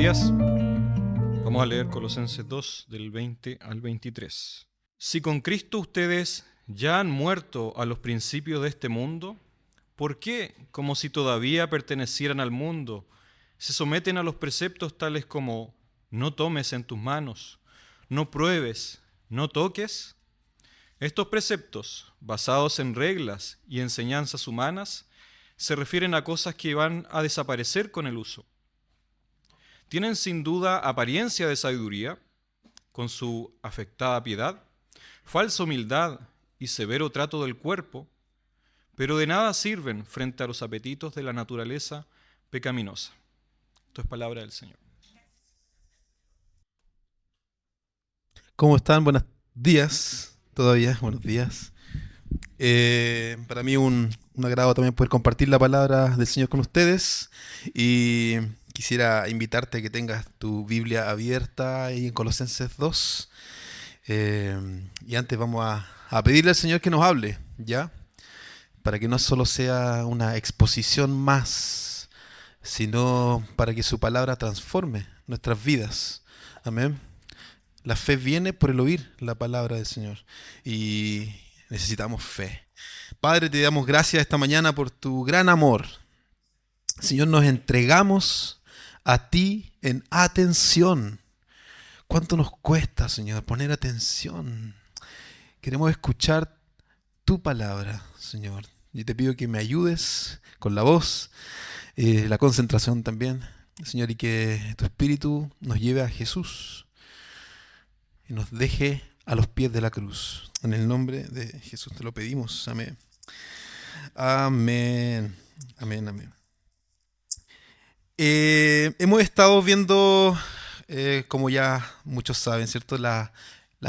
días. Vamos a leer Colosenses 2, del 20 al 23. Si con Cristo ustedes ya han muerto a los principios de este mundo, ¿por qué, como si todavía pertenecieran al mundo, se someten a los preceptos tales como no tomes en tus manos, no pruebes, no toques? Estos preceptos, basados en reglas y enseñanzas humanas, se refieren a cosas que van a desaparecer con el uso. Tienen sin duda apariencia de sabiduría, con su afectada piedad, falsa humildad y severo trato del cuerpo, pero de nada sirven frente a los apetitos de la naturaleza pecaminosa. Esto es palabra del Señor. ¿Cómo están? Buenos días, todavía, buenos días. Para mí un agrado también poder compartir la palabra del Señor con ustedes y quisiera invitarte a que tengas tu Biblia abierta ahí en Colosenses 2. Y antes vamos a pedirle al Señor que nos hable, ¿ya? Para que no solo sea una exposición más, sino para que su palabra transforme nuestras vidas. Amén. La fe viene por el oír la palabra del Señor y necesitamos fe. Padre, te damos gracias esta mañana por tu gran amor. Señor, nos entregamos a ti en atención. ¿Cuánto nos cuesta, Señor, poner atención? Queremos escuchar tu palabra, Señor. Yo te pido que me ayudes con la voz, la concentración también, Señor, y que tu Espíritu nos lleve a Jesús y nos deje a los pies de la cruz. En el nombre de Jesús te lo pedimos. Amén. Amén. Amén, amén. Hemos estado viendo, como ya muchos saben, ¿cierto? La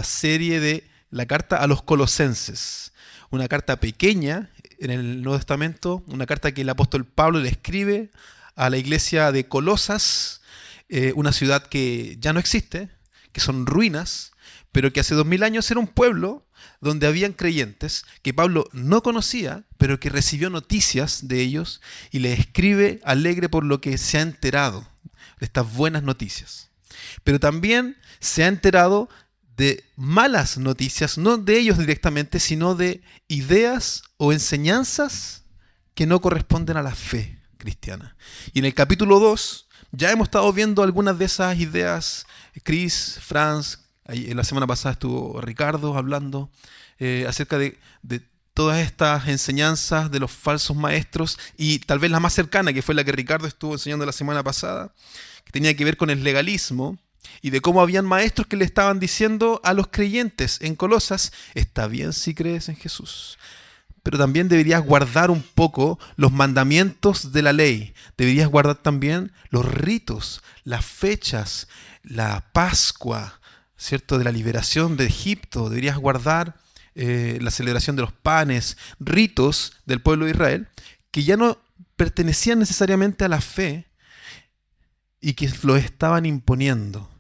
serie de la carta a los Colosenses. Una carta pequeña en el Nuevo Testamento, una carta que el apóstol Pablo le escribe a la iglesia de Colosas, una ciudad que ya no existe, que son ruinas, pero que hace 2000 años era un pueblo donde habían creyentes que Pablo no conocía, pero que recibió noticias de ellos y le escribe alegre por lo que se ha enterado de estas buenas noticias. Pero también se ha enterado de malas noticias, no de ellos directamente, sino de ideas o enseñanzas que no corresponden a la fe cristiana. Y en el capítulo 2 ya hemos estado viendo algunas de esas ideas. Chris, Franz, la semana pasada estuvo Ricardo hablando acerca de todas estas enseñanzas de los falsos maestros, y tal vez la más cercana, que fue la que Ricardo estuvo enseñando la semana pasada, que tenía que ver con el legalismo y de cómo habían maestros que le estaban diciendo a los creyentes en Colosas: está bien si crees en Jesús, pero también deberías guardar un poco los mandamientos de la ley. Deberías guardar también los ritos, las fechas, la Pascua, ¿cierto?, de la liberación de Egipto. Deberías guardar la celebración de los panes, ritos del pueblo de Israel, que ya no pertenecían necesariamente a la fe y que lo estaban imponiendo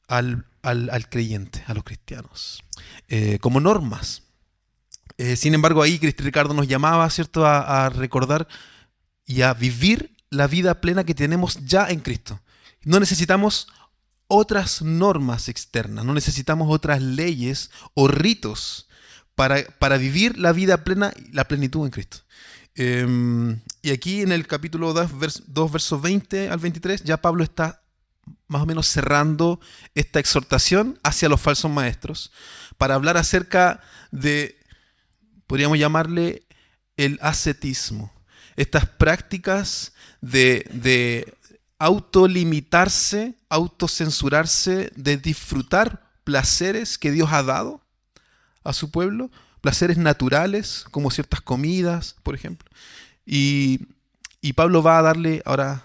al creyente, a los cristianos, como normas. Sin embargo, ahí Ricardo nos llamaba, ¿cierto?, a recordar y a vivir la vida plena que tenemos ya en Cristo. No necesitamos otras normas externas, no necesitamos otras leyes o ritos para vivir la vida plena, la plenitud en Cristo. Y aquí en el capítulo 2, versos 20 al 23, ya Pablo está más o menos cerrando esta exhortación hacia los falsos maestros para hablar acerca de, podríamos llamarle, el ascetismo. Estas prácticas de autolimitarse, autocensurarse, de disfrutar placeres que Dios ha dado a su pueblo, placeres naturales, como ciertas comidas, por ejemplo. Y Pablo va a darle ahora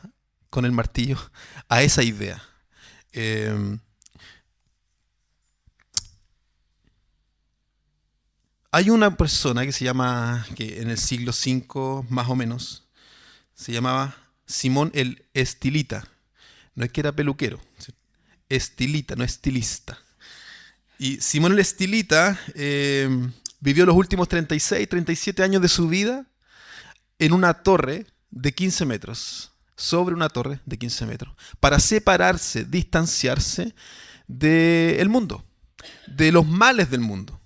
con el martillo a esa idea. Hay una persona que en el siglo V, más o menos, se llamaba Simón el Estilita. No es que era peluquero, estilita, no estilista. Y Simón el Estilita vivió los últimos 36, 37 años de su vida en una torre de 15 metros sobre una torre de 15 metros, para separarse, distanciarse del mundo, de los males del mundo,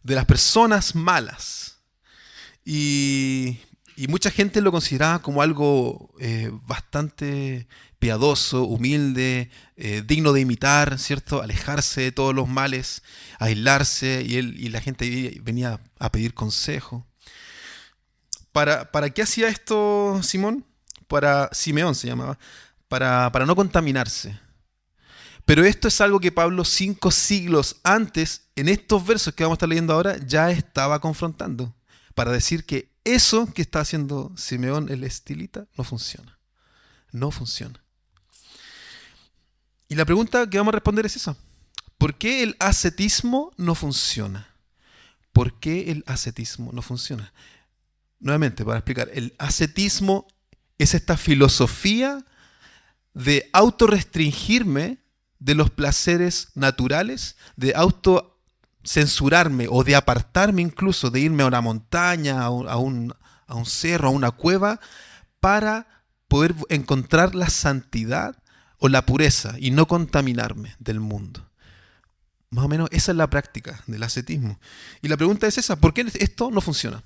de las personas malas. Y mucha gente lo consideraba como algo bastante piadoso, humilde, digno de imitar, ¿cierto? Alejarse de todos los males, aislarse, y la gente venía a pedir consejo. ¿Para qué hacía esto Simeón se llamaba? Para no contaminarse. Pero esto es algo que Pablo 5 siglos antes, en estos versos que vamos a estar leyendo ahora, ya estaba confrontando. Para decir que eso que está haciendo Simeón el estilita no funciona. No funciona. Y la pregunta que vamos a responder es esa. ¿Por qué el ascetismo no funciona? ¿Por qué el ascetismo no funciona? Nuevamente, para explicar, el ascetismo es esta filosofía de autorrestringirme de los placeres naturales, de autocensurarme o de apartarme incluso, de irme a una montaña, a un cerro, a una cueva, para poder encontrar la santidad o la pureza y no contaminarme del mundo. Más o menos esa es la práctica del ascetismo. Y la pregunta es esa, ¿por qué esto no funciona?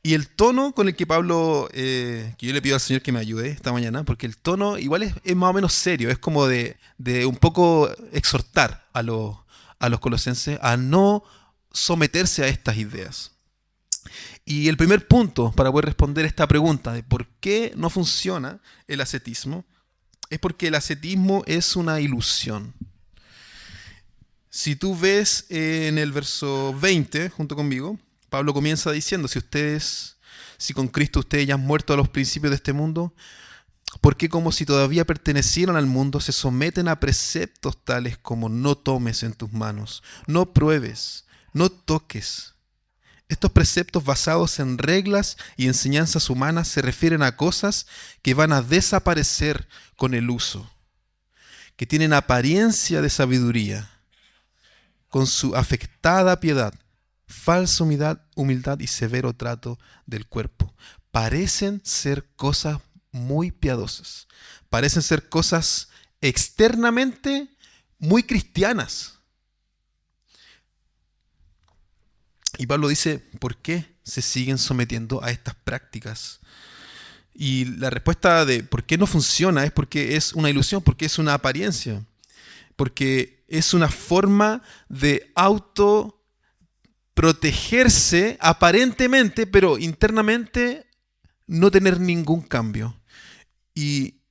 Y el tono con el que Pablo, que yo le pido al Señor que me ayude esta mañana, porque el tono igual es más o menos serio, es como de un poco exhortar a los colosenses a no someterse a estas ideas. Y el primer punto para poder responder esta pregunta de por qué no funciona el ascetismo, es porque el ascetismo es una ilusión. Si tú ves en el verso 20, junto conmigo, Pablo comienza diciendo, si con Cristo ustedes ya han muerto a los principios de este mundo, ¿por qué como si todavía pertenecieran al mundo se someten a preceptos tales como no tomes en tus manos, no pruebes, no toques? Estos preceptos basados en reglas y enseñanzas humanas se refieren a cosas que van a desaparecer con el uso, que tienen apariencia de sabiduría, con su afectada piedad, falsa humildad y severo trato del cuerpo. Parecen ser cosas muy piadosas. Parecen ser cosas externamente muy cristianas. Y Pablo dice, ¿por qué se siguen sometiendo a estas prácticas? Y la respuesta de por qué no funciona es porque es una ilusión, porque es una apariencia, porque es una forma de protegerse aparentemente, pero internamente no tener ningún cambio. Y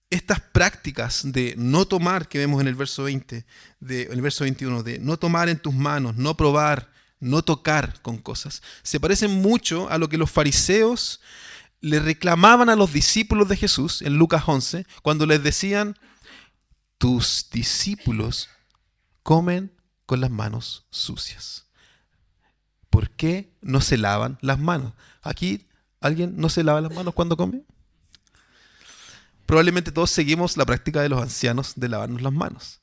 estas prácticas de no tomar, que vemos en el verso 20, en el verso 21, de no tomar en tus manos, no probar, no tocar con cosas, se parecen mucho a lo que los fariseos le reclamaban a los discípulos de Jesús en Lucas 11, cuando les decían, tus discípulos comen con las manos sucias. ¿Por qué no se lavan las manos? ¿Aquí alguien no se lava las manos cuando come? Probablemente todos seguimos la práctica de los ancianos de lavarnos las manos.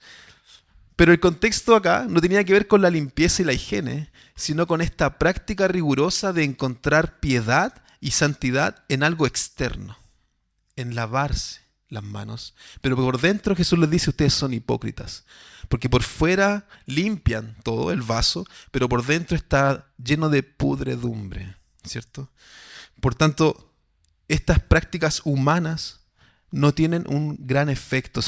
Pero el contexto acá no tenía que ver con la limpieza y la higiene, sino con esta práctica rigurosa de encontrar piedad y santidad en algo externo, en lavarse las manos. Pero por dentro Jesús les dice, ustedes son hipócritas, porque por fuera limpian todo el vaso, pero por dentro está lleno de pudredumbre, ¿cierto? Por tanto, estas prácticas humanas no tienen un gran efecto,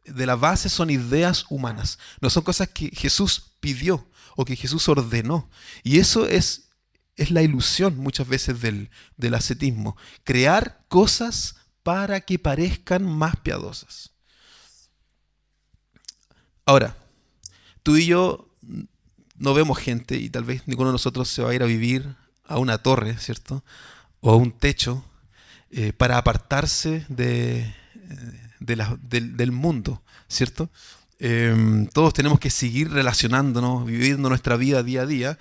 de la base son ideas humanas, no son cosas que Jesús pidió o que Jesús ordenó. Y eso es la ilusión muchas veces del ascetismo, crear cosas para que parezcan más piadosas. Ahora, tú y yo no vemos gente, y tal vez ninguno de nosotros se va a ir a vivir a una torre, ¿cierto? O a un techo para apartarse del mundo, ¿cierto? Todos tenemos que seguir relacionándonos, viviendo nuestra vida día a día.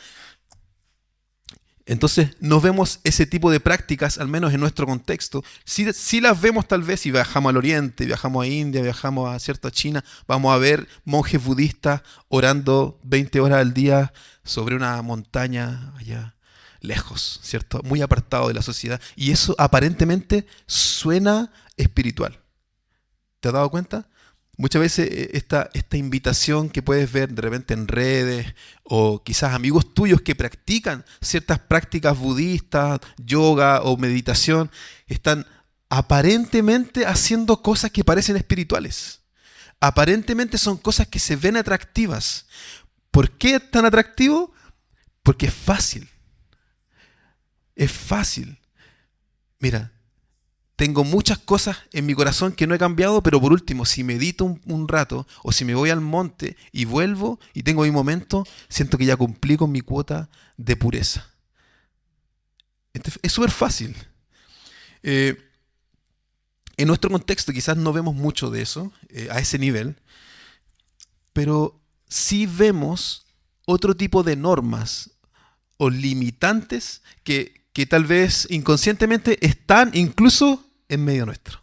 Entonces no vemos ese tipo de prácticas, al menos en nuestro contexto. Sí las vemos tal vez si viajamos al Oriente, viajamos a India, viajamos a China, vamos a ver monjes budistas orando 20 horas al día sobre una montaña allá. lejos, ¿cierto? Muy apartado de la sociedad. Y eso aparentemente suena espiritual. ¿Te has dado cuenta? Muchas veces esta invitación que puedes ver de repente en redes o quizás amigos tuyos que practican ciertas prácticas budistas, yoga o meditación, están aparentemente haciendo cosas que parecen espirituales. Aparentemente son cosas que se ven atractivas. ¿Por qué es tan atractivo? Porque es fácil. Es fácil. Mira, tengo muchas cosas en mi corazón que no he cambiado, pero por último, si medito un rato o si me voy al monte y vuelvo y tengo mi momento, siento que ya cumplí con mi cuota de pureza. Es súper fácil. En nuestro contexto quizás no vemos mucho de eso, a ese nivel, pero sí vemos otro tipo de normas o limitantes que tal vez inconscientemente están incluso en medio nuestro.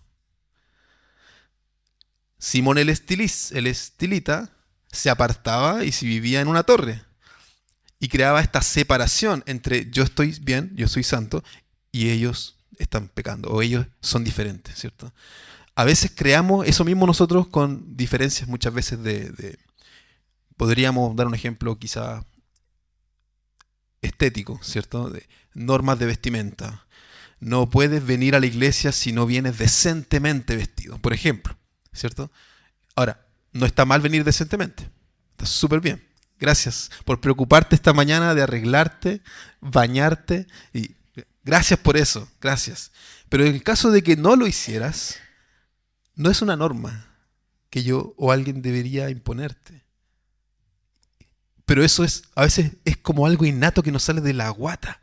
Simón el estilita se apartaba y se vivía en una torre y creaba esta separación entre yo estoy bien, yo soy santo y ellos están pecando o ellos son diferentes, ¿cierto? A veces creamos eso mismo nosotros con diferencias muchas veces podríamos dar un ejemplo quizá estético, ¿cierto? De normas de vestimenta. No puedes venir a la iglesia si no vienes decentemente vestido, por ejemplo, ¿cierto? Ahora, no está mal venir decentemente. Está súper bien. Gracias por preocuparte esta mañana de arreglarte, bañarte. Y gracias por eso, gracias. Pero en el caso de que no lo hicieras, no es una norma que yo o alguien debería imponerte. Pero eso a veces es como algo innato que nos sale de la guata.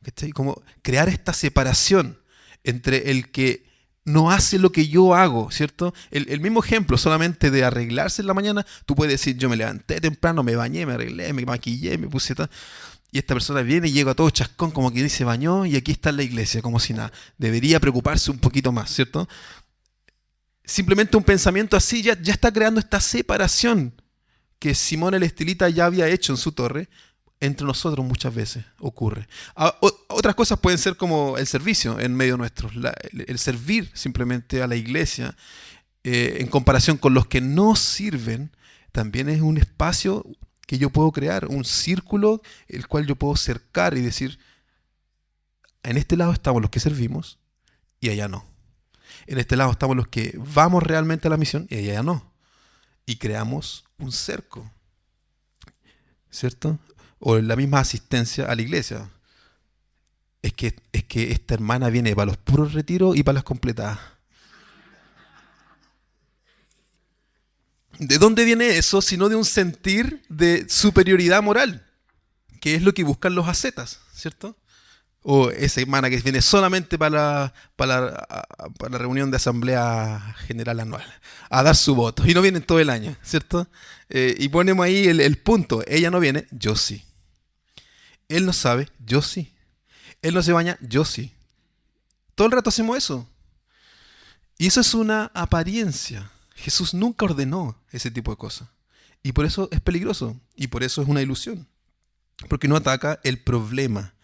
¿Cachai? Como crear esta separación entre el que no hace lo que yo hago, ¿cierto? El mismo ejemplo, solamente de arreglarse en la mañana, tú puedes decir, yo me levanté temprano, me bañé, me arreglé, me maquillé, me puse tal. Y esta persona viene y llega todo chascón, como que se bañó y aquí está en la iglesia, como si nada. Debería preocuparse un poquito más, ¿cierto? Simplemente un pensamiento así ya está creando esta separación que Simón el estilita ya había hecho en su torre. Entre nosotros muchas veces ocurre. Otras cosas pueden ser como el servicio en medio nuestro, el servir simplemente a la iglesia en comparación con los que no sirven, también es un espacio que yo puedo crear, un círculo el cual yo puedo cercar y decir, en este lado estamos los que servimos y allá no. En este lado estamos los que vamos realmente a la misión y allá no. Y creamos un cerco, ¿cierto? O la misma asistencia a la iglesia. Es que esta hermana viene para los puros retiros y para las completadas. ¿De dónde viene eso? Sino de un sentir de superioridad moral, que es lo que buscan los ascetas, ¿cierto? O esa hermana que viene solamente para la reunión de asamblea general anual, a dar su voto, y no vienen todo el año, ¿cierto? Y ponemos ahí el punto, ella no viene, yo sí. Él no sabe, yo sí. Él no se baña, yo sí. Todo el rato hacemos eso. Y eso es una apariencia. Jesús nunca ordenó ese tipo de cosas. Y por eso es peligroso. Y por eso es una ilusión. Porque no ataca el problema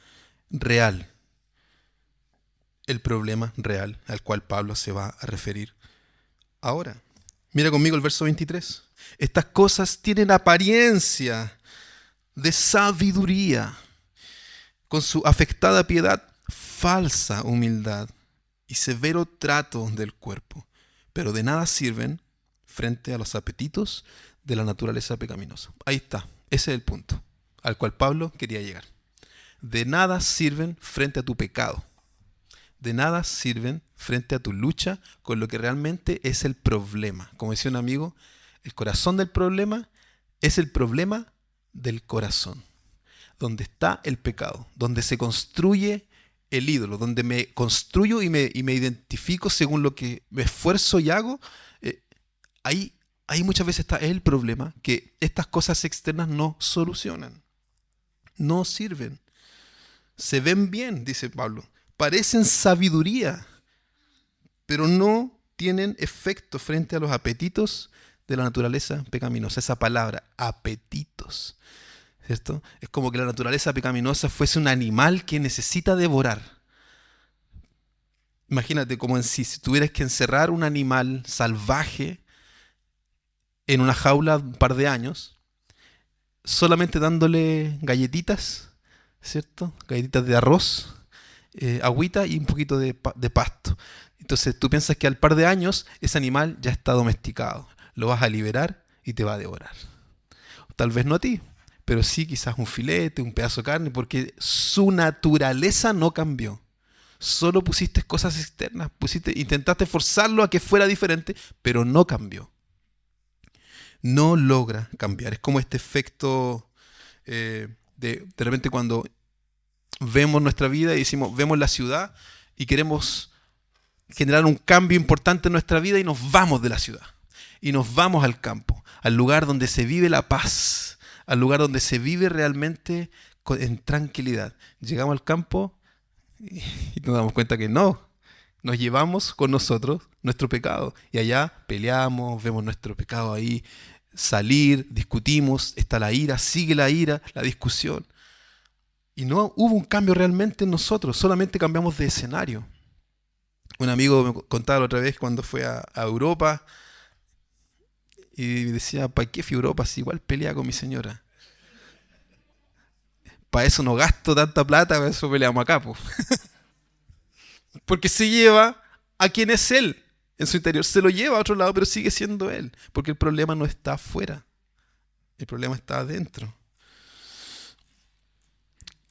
real. El problema real al cual Pablo se va a referir ahora. Mira conmigo el verso 23. Estas cosas tienen apariencia de sabiduría, con su afectada piedad, falsa humildad y severo trato del cuerpo, pero de nada sirven frente a los apetitos de la naturaleza pecaminosa. Ahí está, ese es el punto al cual Pablo quería llegar. De nada sirven frente a tu pecado. De nada sirven frente a tu lucha con lo que realmente es el problema. Como decía un amigo, el corazón del problema es el problema del corazón. Donde está el pecado, donde se construye el ídolo, donde me construyo y me identifico según lo que me esfuerzo y hago, ahí muchas veces está el problema, que estas cosas externas no solucionan, no sirven. Se ven bien, dice Pablo, parecen sabiduría, pero no tienen efecto frente a los apetitos de la naturaleza pecaminosa. Esa palabra, apetitos. ¿cierto? Es como que la naturaleza pecaminosa fuese un animal que necesita devorar. Imagínate como si tuvieras que encerrar un animal salvaje en una jaula un par de años, solamente dándole galletitas, ¿cierto? Galletitas de arroz, agüita y un poquito de pasto. Entonces tú piensas que al par de años ese animal ya está domesticado. Lo vas a liberar y te va a devorar. Tal vez no a ti, pero sí quizás un filete, un pedazo de carne, porque su naturaleza no cambió. Solo pusiste cosas externas, intentaste forzarlo a que fuera diferente, pero no cambió. No logra cambiar. Es como este efecto de repente cuando vemos nuestra vida y decimos, vemos la ciudad y queremos generar un cambio importante en nuestra vida y nos vamos de la ciudad. Y nos vamos al campo, al lugar donde se vive la paz, al lugar donde se vive realmente en tranquilidad. Llegamos al campo y nos damos cuenta que no. Nos llevamos con nosotros nuestro pecado. Y allá peleamos, vemos nuestro pecado ahí salir, discutimos, está la ira, sigue la ira, la discusión. Y no hubo un cambio realmente en nosotros, solamente cambiamos de escenario. Un amigo me contaba la otra vez cuando fue a Europa y decía, ¿para qué fui a Europa si igual pelea con mi señora? Para eso no gasto tanta plata, para eso peleamos acá, po. Porque se lleva a quien es él en su interior, se lo lleva a otro lado, pero sigue siendo él, porque el problema no está afuera, el problema está adentro.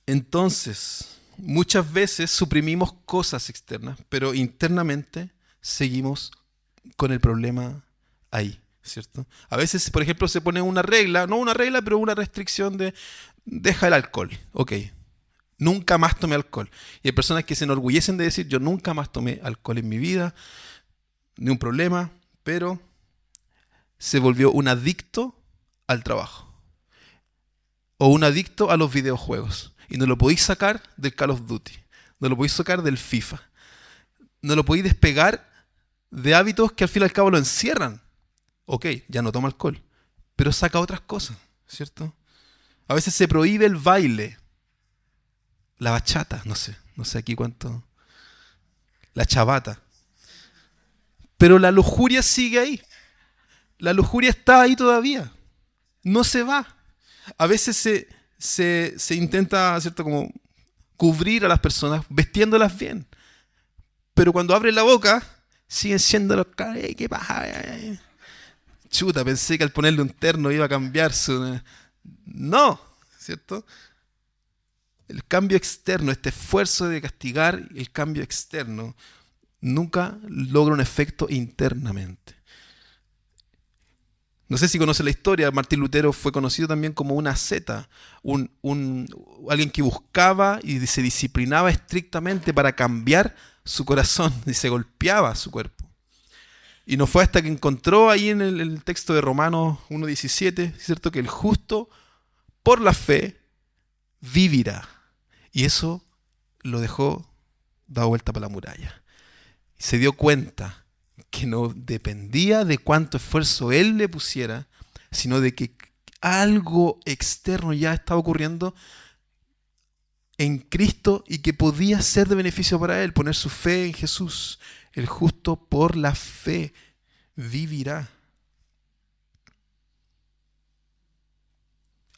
Entonces, muchas veces suprimimos cosas externas, pero internamente seguimos con el problema ahí, ¿cierto? A veces, por ejemplo, se pone una regla, no una regla, pero una restricción de deja el alcohol, ok. Nunca más tomé alcohol. Y hay personas que se enorgullecen de decir, yo nunca más tomé alcohol en mi vida, ni un problema, pero se volvió un adicto al trabajo. O un adicto a los videojuegos. Y no lo podéis sacar del Call of Duty. No lo podéis sacar del FIFA. No lo podéis despegar de hábitos que al fin y al cabo lo encierran. Ok, ya no toma alcohol, pero saca otras cosas, ¿cierto? A veces se prohíbe el baile. La bachata, no sé aquí cuánto. La chavata. Pero la lujuria sigue ahí. La lujuria está ahí todavía. No se va. A veces se intenta, ¿cierto?, como cubrir a las personas vestiéndolas bien. Pero cuando abren la boca, siguen siendo los caras. ¿Qué pasa? Chuta, pensé que al ponerle un terno iba a cambiar su... No, ¿cierto? El cambio externo, este esfuerzo de castigar el cambio externo, nunca logra un efecto internamente. No sé si conoce la historia, Martín Lutero fue conocido también como una asceta, alguien que buscaba y se disciplinaba estrictamente para cambiar su corazón y se golpeaba su cuerpo. Y no fue hasta que encontró ahí en el texto de Romanos 1:17, ¿cierto?, que el justo por la fe vivirá. Y eso lo dejó dado vuelta para la muralla. Y se dio cuenta que no dependía de cuánto esfuerzo él le pusiera, sino de que algo externo ya estaba ocurriendo en Cristo y que podía ser de beneficio para él, poner su fe en Jesús. El justo por la fe vivirá.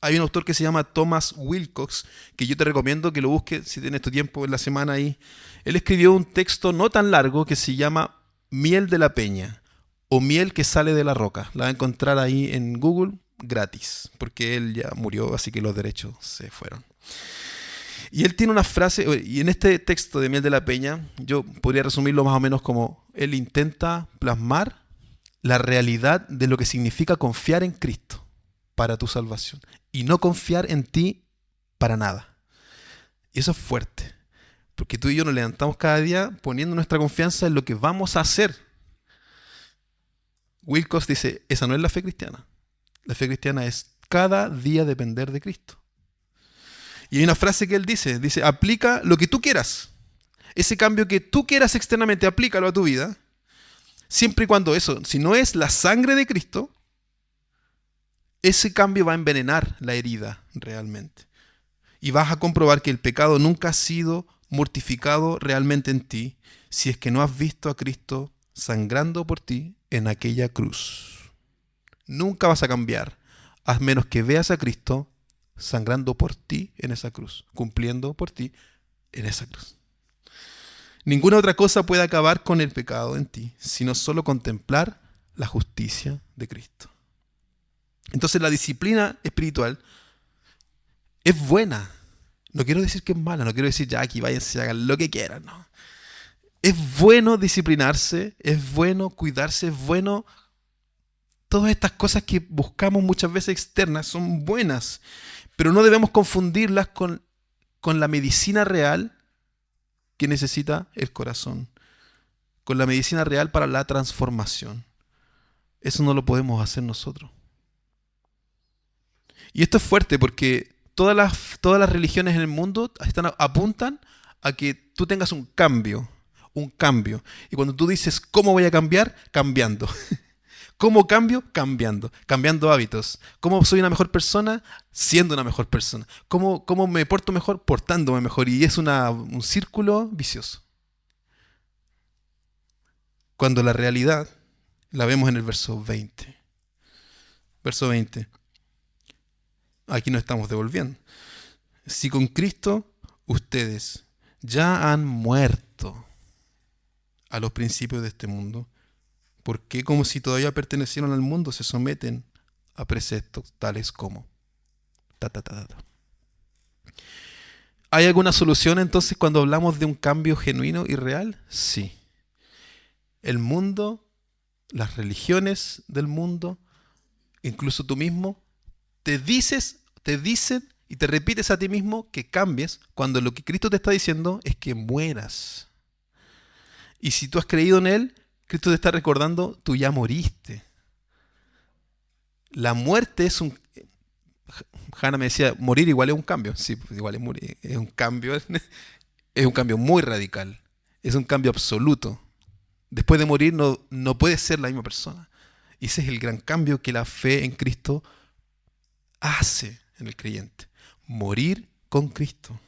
Hay un autor que se llama Thomas Wilcox, que yo te recomiendo que lo busques si tienes tu tiempo en la semana ahí. Él escribió un texto no tan largo que se llama Miel de la Peña o Miel que sale de la roca. La va a encontrar ahí en Google gratis, porque él ya murió, así que los derechos se fueron. Y él tiene una frase, y en este texto de Miel de la Peña, yo podría resumirlo más o menos como él intenta plasmar la realidad de lo que significa confiar en Cristo para tu salvación y no confiar en ti para nada. Y eso es fuerte, porque tú y yo nos levantamos cada día poniendo nuestra confianza en lo que vamos a hacer. Wilcox dice, esa no es la fe cristiana. La fe cristiana es cada día depender de Cristo. Y hay una frase que él dice, aplica lo que tú quieras. Ese cambio que tú quieras externamente, aplícalo a tu vida, siempre y cuando eso, si no es la sangre de Cristo, ese cambio va a envenenar la herida realmente. Y vas a comprobar que el pecado nunca ha sido mortificado realmente en ti si es que no has visto a Cristo sangrando por ti en aquella cruz. Nunca vas a cambiar a menos que veas a Cristo sangrando por ti en esa cruz, cumpliendo por ti en esa cruz. Ninguna otra cosa puede acabar con el pecado en ti, sino solo contemplar la justicia de Cristo. Entonces la disciplina espiritual es buena. No quiero decir que es mala, no quiero decir ya aquí váyanse y hagan lo que quieran, no. Es bueno disciplinarse, es bueno cuidarse, es bueno. Todas estas cosas que buscamos muchas veces externas son buenas, pero no debemos confundirlas con la medicina real que necesita el corazón, con la medicina real para la transformación. Eso no lo podemos hacer nosotros. Y esto es fuerte porque todas las religiones en el mundo apuntan a que tú tengas un cambio. Y cuando tú dices, ¿cómo voy a cambiar? Cambiando. ¿Cómo cambio? Cambiando hábitos. ¿Cómo soy una mejor persona? Siendo una mejor persona. ¿Cómo me porto mejor? Portándome mejor. Y es un círculo vicioso. Cuando la realidad la vemos en el verso 20. Verso 20. Aquí nos estamos devolviendo. Si con Cristo ustedes ya han muerto a los principios de este mundo, ¿por qué, como si todavía pertenecieran al mundo, se someten a preceptos tales como? ¿Hay alguna solución entonces cuando hablamos de un cambio genuino y real? Sí. El mundo, las religiones del mundo, incluso tú mismo, te dicen y te repites a ti mismo que cambies cuando lo que Cristo te está diciendo es que mueras. Y si tú has creído en Él, Cristo te está recordando, tú ya moriste. La muerte es un... Hannah me decía, morir igual es un cambio. Sí, igual es morir. Es un cambio, es un cambio muy radical. Es un cambio absoluto. Después de morir no puedes ser la misma persona. Y ese es el gran cambio que la fe en Cristo hace en el creyente. Morir con Cristo.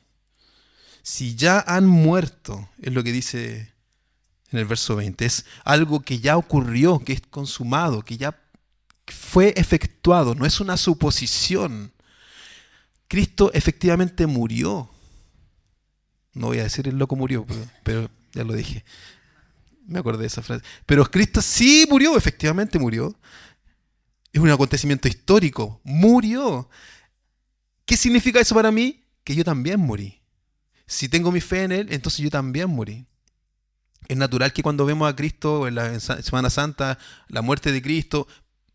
Si ya han muerto, es lo que dice en el verso 20, es algo que ya ocurrió, que es consumado, que ya fue efectuado, no es una suposición. Cristo efectivamente murió. No voy a decir el loco murió, pero ya lo dije. Me acordé de esa frase. Pero Cristo sí murió, efectivamente murió. Es un acontecimiento histórico. Murió. ¿Qué significa eso para mí? Que yo también morí. Si tengo mi fe en Él, entonces yo también morí. Es natural que cuando vemos a Cristo en la Semana Santa, la muerte de Cristo,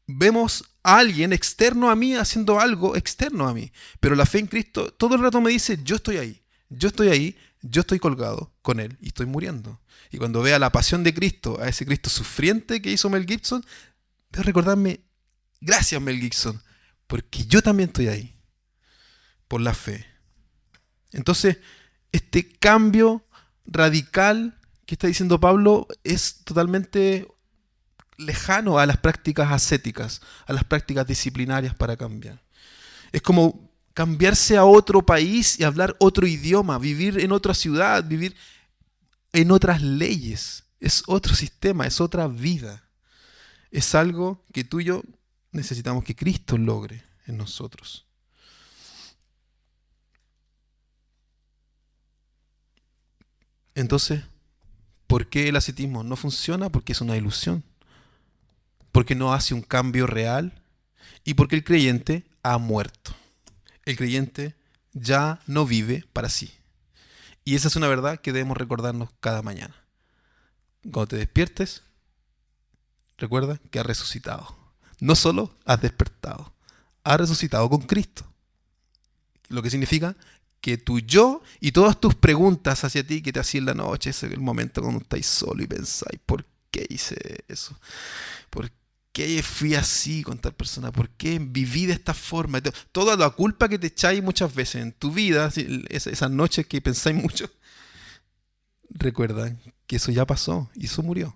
vemos a alguien externo a mí haciendo algo externo a mí. Pero la fe en Cristo todo el rato me dice, yo estoy ahí, yo estoy colgado con Él y estoy muriendo. Y cuando vea la pasión de Cristo, a ese Cristo sufriente que hizo Mel Gibson, debo recordarme, gracias Mel Gibson, porque yo también estoy ahí, por la fe. Entonces, este cambio radical que está diciendo Pablo es totalmente lejano a las prácticas ascéticas, a las prácticas disciplinarias para cambiar. Es como cambiarse a otro país y hablar otro idioma, vivir en otra ciudad, vivir en otras leyes. Es otro sistema, es otra vida. Es algo que tú y yo necesitamos que Cristo logre en nosotros. Entonces, ¿por qué el ascetismo no funciona? Porque es una ilusión. Porque no hace un cambio real y porque el creyente ha muerto. El creyente ya no vive para sí. Y esa es una verdad que debemos recordarnos cada mañana. Cuando te despiertes, recuerda que has resucitado. No solo has despertado, has resucitado con Cristo. Lo que significa que tu yo y todas tus preguntas hacia ti que te hacías en la noche, ese es el momento cuando estáis solo y pensáis, ¿por qué hice eso? ¿Por qué fui así con tal persona? ¿Por qué viví de esta forma? Toda la culpa que te echáis muchas veces en tu vida, esas noches que pensáis mucho, recuerda que eso ya pasó y eso murió.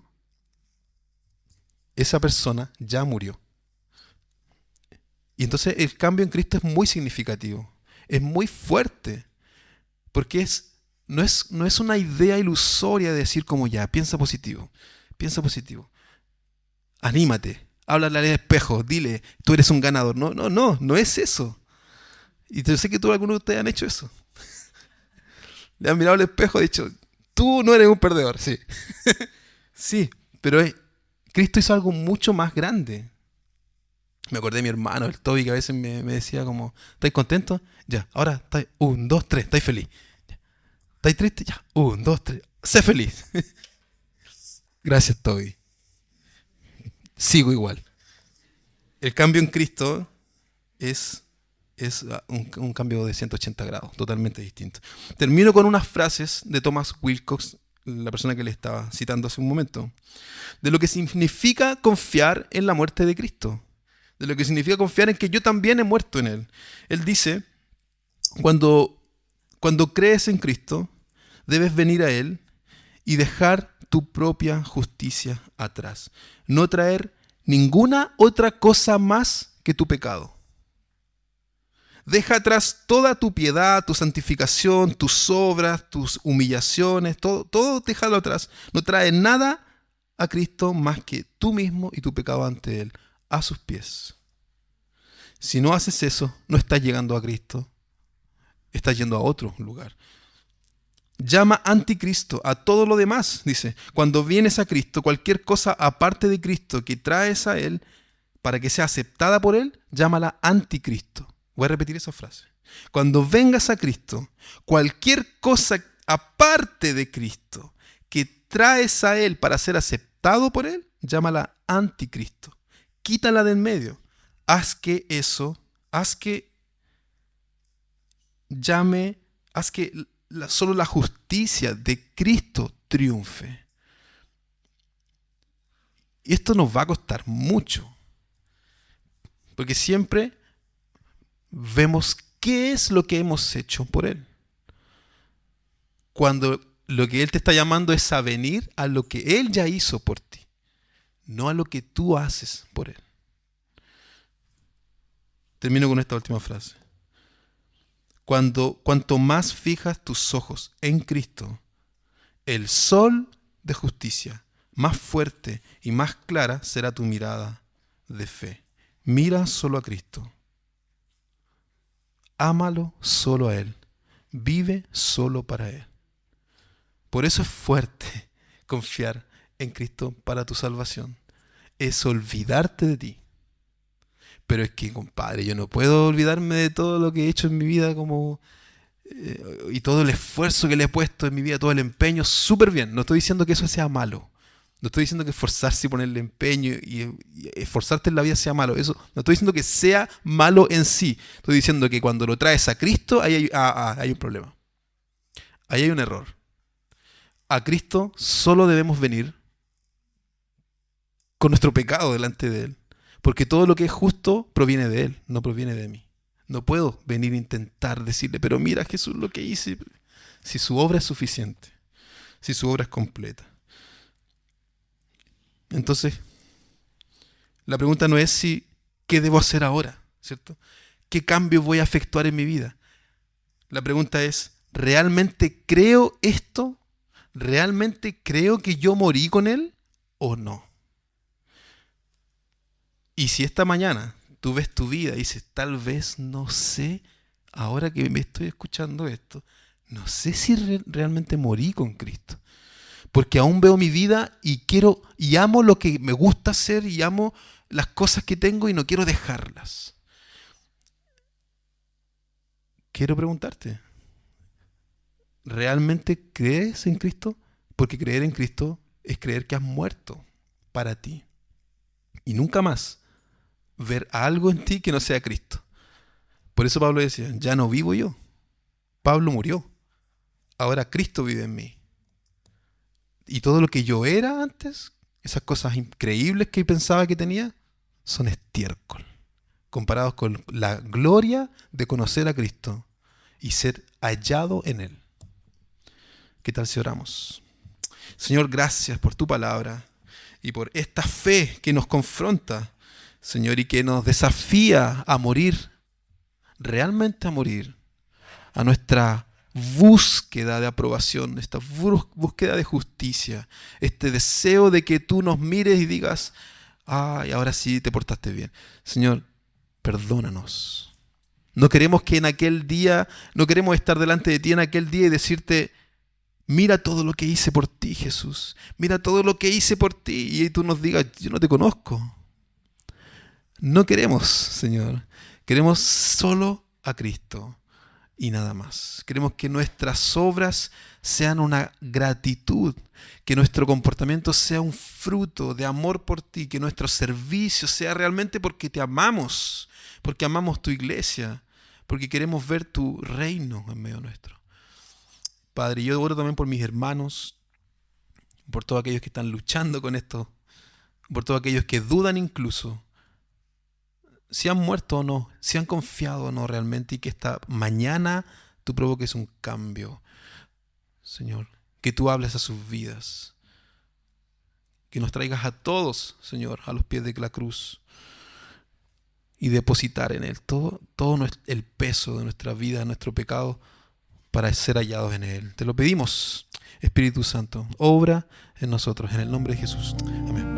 Esa persona ya murió. Y entonces el cambio en Cristo es muy significativo, es muy fuerte, porque no es una idea ilusoria de decir como ya, piensa positivo, anímate, háblale al espejo, dile, tú eres un ganador. No es eso. Y yo sé que algunos de ustedes han hecho eso. Le han mirado al espejo y han dicho, tú no eres un perdedor, sí. Sí, pero Cristo hizo algo mucho más grande. Me acordé de mi hermano, el Toby, que a veces me decía como, ¿estáis contentos? Ya, ahora estáis, 1, 2, 3, estáis feliz. Ya. ¿Estáis tristes? Ya, 1, 2, 3, sé feliz. Gracias, Toby. Sigo igual. El cambio en Cristo es un cambio de 180 grados, totalmente distinto. Termino con unas frases de Thomas Wilcox, la persona que le estaba citando hace un momento, de lo que significa confiar en la muerte de Cristo, de lo que significa confiar en que yo también he muerto en Él. Él dice, cuando crees en Cristo, debes venir a Él y dejar tu propia justicia atrás. No traer ninguna otra cosa más que tu pecado. Deja atrás toda tu piedad, tu santificación, tus obras, tus humillaciones, todo déjalo atrás. No trae nada a Cristo más que tú mismo y tu pecado ante Él, a sus pies. Si no haces eso, no estás llegando a Cristo, estás yendo a otro lugar. Llama anticristo a todo lo demás, dice. Cuando vienes a Cristo, cualquier cosa aparte de Cristo que traes a Él, para que sea aceptada por Él, llámala anticristo. Voy a repetir esa frase. Cuando vengas a Cristo, cualquier cosa aparte de Cristo que traes a Él para ser aceptado por Él, llámala anticristo. Quítala del medio. Haz que solo la justicia de Cristo triunfe. Y esto nos va a costar mucho. Porque siempre vemos qué es lo que hemos hecho por Él. Cuando lo que Él te está llamando es a venir a lo que Él ya hizo por ti, no a lo que tú haces por Él. Termino con esta última frase. Cuanto más fijas tus ojos en Cristo, el sol de justicia, más fuerte y más clara será tu mirada de fe. Mira solo a Cristo. Ámalo solo a Él. Vive solo para Él. Por eso es fuerte confiar en Cristo para tu salvación. Es olvidarte de ti. Pero es que, compadre, yo no puedo olvidarme de todo lo que he hecho en mi vida y todo el esfuerzo que le he puesto en mi vida, todo el empeño, súper bien. No estoy diciendo que eso sea malo. No estoy diciendo que esforzarse y ponerle empeño y esforzarte en la vida sea malo. Eso, no estoy diciendo que sea malo en sí. Estoy diciendo que cuando lo traes a Cristo, ahí hay un problema. Ahí hay un error. A Cristo solo debemos venir con nuestro pecado delante de Él. Porque todo lo que es justo proviene de Él, no proviene de mí. No puedo venir a intentar decirle, pero mira Jesús lo que hice. Si su obra es suficiente, si su obra es completa. Entonces, la pregunta no es qué debo hacer ahora, ¿cierto? ¿Qué cambio voy a efectuar en mi vida? La pregunta es, ¿realmente creo esto? ¿Realmente creo que yo morí con Él o no? Y si esta mañana tú ves tu vida y dices, tal vez no sé, ahora que me estoy escuchando esto, no sé si realmente morí con Cristo. Porque aún veo mi vida y quiero y amo lo que me gusta hacer y amo las cosas que tengo y no quiero dejarlas. Quiero preguntarte, ¿realmente crees en Cristo? Porque creer en Cristo es creer que has muerto para ti. Y nunca más ver algo en ti que no sea Cristo. Por eso Pablo decía, ya no vivo yo. Pablo murió. Ahora Cristo vive en mí. Y todo lo que yo era antes, esas cosas increíbles que pensaba que tenía, son estiércol, comparados con la gloria de conocer a Cristo y ser hallado en Él. ¿Qué tal si oramos? Señor, gracias por tu palabra y por esta fe que nos confronta. Señor, y que nos desafía a morir, realmente a morir, a nuestra búsqueda de aprobación, esta búsqueda de justicia, este deseo de que tú nos mires y digas, ay, ahora sí te portaste bien. Señor, perdónanos. No queremos que en aquel día, no queremos estar delante de ti en aquel día y decirte, mira todo lo que hice por ti, Jesús. Mira todo lo que hice por ti. Y tú nos digas, yo no te conozco. No queremos, Señor. Queremos solo a Cristo y nada más. Queremos que nuestras obras sean una gratitud, que nuestro comportamiento sea un fruto de amor por ti, que nuestro servicio sea realmente porque te amamos, porque amamos tu iglesia, porque queremos ver tu reino en medio nuestro. Padre, yo oro también por mis hermanos, por todos aquellos que están luchando con esto, por todos aquellos que dudan incluso, si han muerto o no, si han confiado o no realmente, y que esta mañana tú provoques un cambio, Señor, que tú hables a sus vidas, que nos traigas a todos, Señor, a los pies de la cruz y depositar en Él todo el peso de nuestra vida, de nuestro pecado, para ser hallados en Él. Te lo pedimos, Espíritu Santo, obra en nosotros, en el nombre de Jesús. Amén.